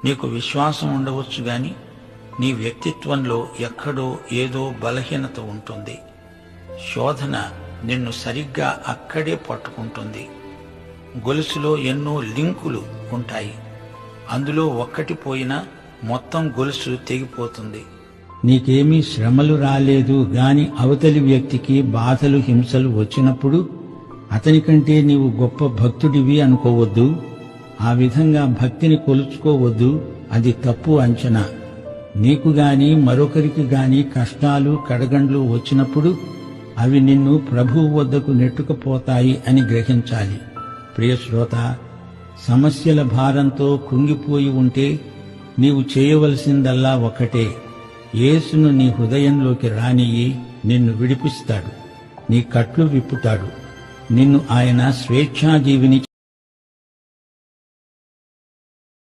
నీకు విశ్వాసం ఉండవచ్చు గాని నీ వ్యక్తిత్వంలో ఎక్కడో ఏదో బలహీనత ఉంటుంది. శోధన నిన్ను సరిగ్గా అక్కడే పట్టుకుంటుంది. గొలుసులో ఎన్నో లింకులు ఉంటాయి. అందులో ఒక్కటి పోయినా మొత్తం గొలుసు తెగిపోతుంది. నీకేమీ శ్రమలు రాలేదు గాని అవతలి వ్యక్తికి బాధలు హింసలు వచ్చినప్పుడు అతనికంటే నీవు గొప్ప భక్తుడివి అనుకోవద్దు. ఆ విధంగా భక్తిని కొలుచుకోవద్దు. అది తప్పు అంచనా. నీకు గాని మరొకరికి గాని కష్టాలు కడగండ్లు వచ్చినప్పుడు అవి నిన్ను ప్రభువు వద్దకు నెట్టుకుపోతాయి అని గ్రహించాలి. ప్రియశ్రోత, సమస్యల భారంతో కృంగిపోయి ఉంటే నీవు చేయవలసిందల్లా ఒకటే. యేసును నీ హృదయంలోకి రానియ్యి. నిన్ను విడిపిస్తాడు, నీ కట్లు విప్పుతాడు. నిన్ను ఆయన స్వేచ్ఛాజీవిని